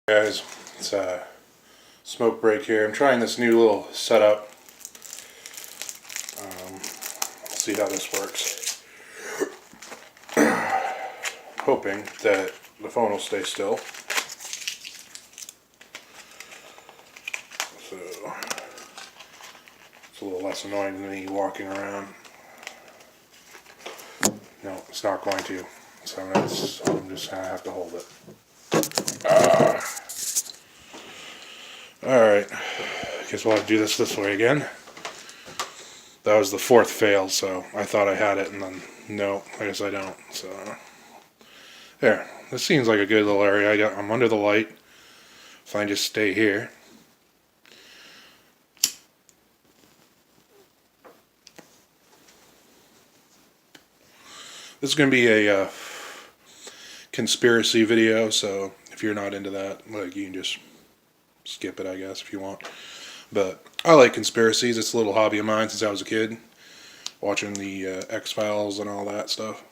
Guys, it's a smoke break here. I'm trying this new little setup. See how this works. Hoping that the phone will stay still. So it's a little less annoying than me walking around. No, it's not going to. So I'm just gonna have to hold it. Alright, guess we'll have to do this way again. That was the fourth fail, so I thought I had it, and then no, I guess I don't. So there, this seems like a good little area. I'm under the light, so I can just stay here. This is going to be a conspiracy video, so if you're not into that, like, you can just skip it, I guess, if you want. But I like conspiracies. It's a little hobby of mine since I was a kid, watching the X-Files and all that stuff.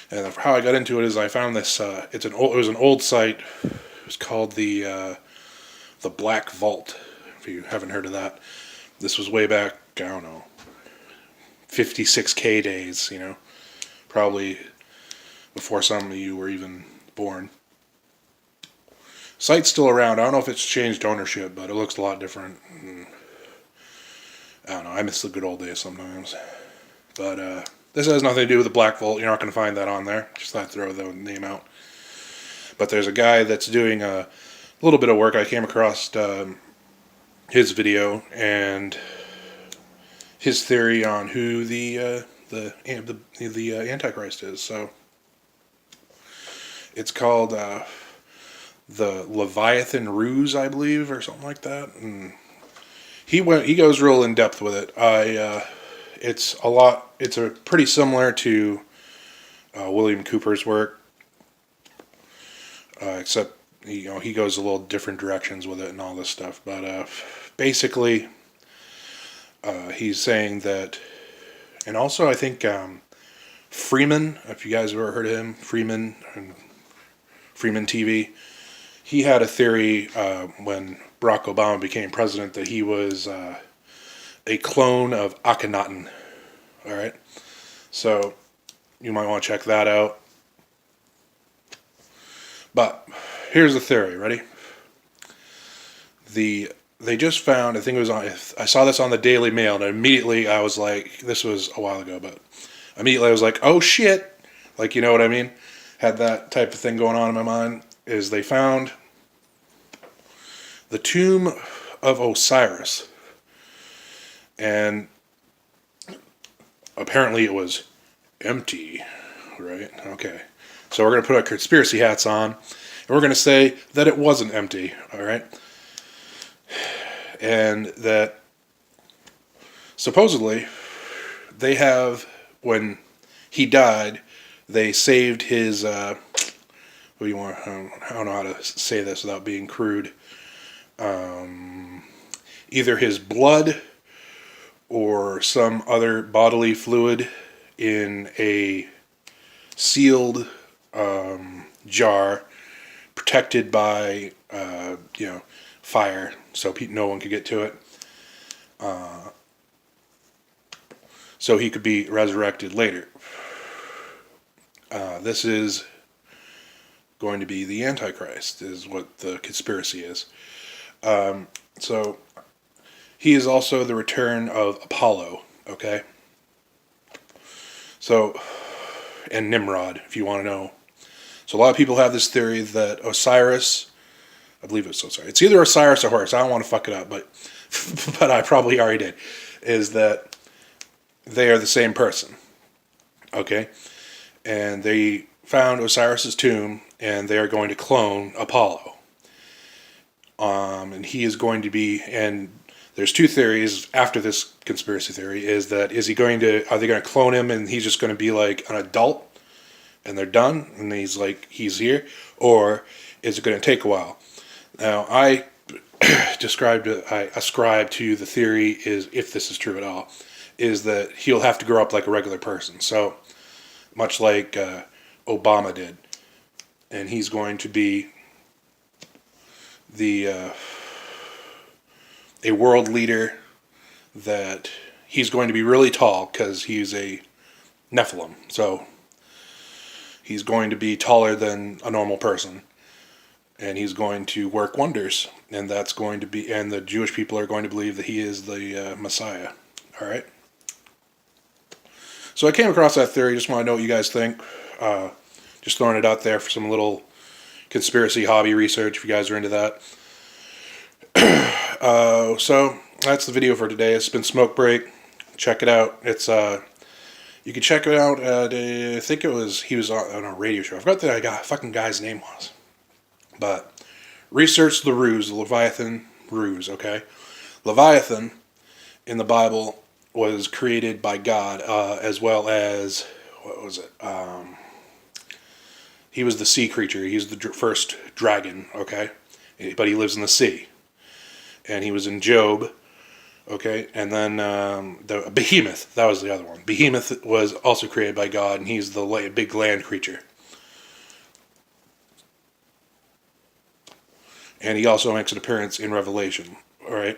And how I got into it is I found this. It was an old site. It was called the Black Vault. If you haven't heard of that, this was way back. I don't know, 56K days. You know, probably before some of you were even born. Site's still around. I don't know if it's changed ownership, but it looks a lot different. I don't know. I miss the good old days sometimes. But this has nothing to do with the Black Vault. You're not going to find that on there. Just thought I'd throw the name out. But there's a guy that's doing a little bit of work. I came across his video and his theory on who the Antichrist is. So it's called the Leviathan Ruse, I believe, or something like that. And he goes real in depth with it. It's pretty similar to William Cooper's work, except he goes a little different directions with it and all this stuff. But basically, he's saying that, and also I think Freeman, if you guys have ever heard of him, Freeman TV. He had a theory when Barack Obama became president that he was a clone of Akhenaten. All right, so you might want to check that out. But here's the theory. Ready? They just found. I think it was on. I saw this on the Daily Mail, and immediately I was like, this was a while ago, but immediately I was like, oh shit! Like, you know what I mean? Had that type of thing going on in my mind. Is they found the tomb of Osiris, and apparently it was empty, right? Okay, so we're going to put our conspiracy hats on, and we're going to say that it wasn't empty, all right? And that supposedly they have, when he died, they saved his what do you want? I don't know how to say this without being crude. Either his blood or some other bodily fluid in a sealed jar, protected by fire, so no one could get to it. So he could be resurrected later. This is going to be the Antichrist, is what the conspiracy is. So he is also the return of Apollo, okay? So, and Nimrod, if you want to know. So a lot of people have this theory that Osiris, I believe it's Osiris, it's either Osiris or Horus, I don't want to fuck it up, but but I probably already did, is that they are the same person, okay? And they found Osiris's tomb, and they are going to clone Apollo. And he is going to be, and there's two theories after this conspiracy theory, are they going to clone him and he's just going to be like an adult and they're done and he's here, or is it going to take a while? Now, I ascribe to the theory, is, if this is true at all, is that he'll have to grow up like a regular person. So much like Obama did. and he's going to be a world leader. That he's going to be really tall because he's a Nephilim, so he's going to be taller than a normal person, and he's going to work wonders, and that's going to be, and the Jewish people are going to believe that he is the Messiah. All right. So I came across that theory. Just want to know what you guys think. Just throwing it out there for some little conspiracy hobby research if you guys are into that. So that's the video for today. It's been Smoke Break. Check it out. It's you can check it out at I think he was on a radio show. I forgot the fucking guy's name was. But research the ruse, the Leviathan ruse, okay? Leviathan in the Bible was created by God, as well as, what was it? He was the sea creature. He's the first dragon, okay? But he lives in the sea. And he was in Job, okay? And then the Behemoth, that was the other one. Behemoth was also created by God, and he's the big land creature. And he also makes an appearance in Revelation, all right?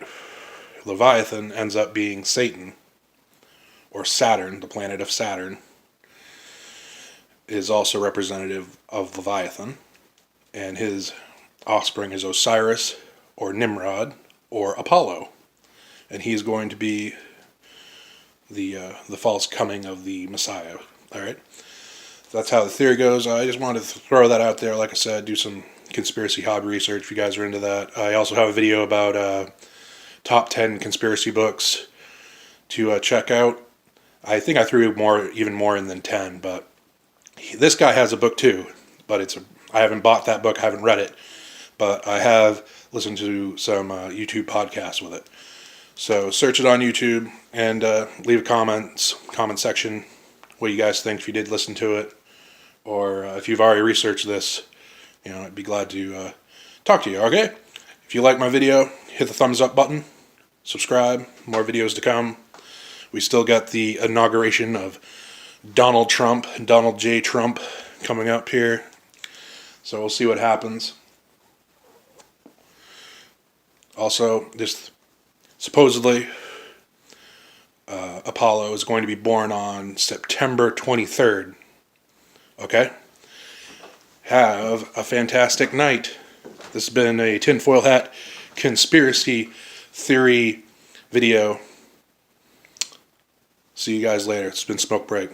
Leviathan ends up being Satan, or Saturn, the planet of Saturn, is also representative of Leviathan, and his offspring is Osiris, or Nimrod, or Apollo, and he's going to be the false coming of the Messiah. All right, so that's how the theory goes. I just wanted to throw that out there. Like I said, do some conspiracy hobby research if you guys are into that. I also have a video about top 10 conspiracy books to check out. I think I threw even more in than 10, but this guy has a book too, but I haven't bought that book, I haven't read it, but I have listened to some YouTube podcasts with it. So search it on YouTube and leave a comment section what you guys think if you did listen to it, or if you've already researched this, I'd be glad to talk to you, okay? If you like my video, hit the thumbs up button, subscribe, more videos to come. We still got the inauguration of Donald J. Trump coming up here. So we'll see what happens. Also, this supposedly Apollo is going to be born on September 23rd. Okay? Have a fantastic night. This has been a tinfoil hat conspiracy theory video. See you guys later. It's been Smoke Break.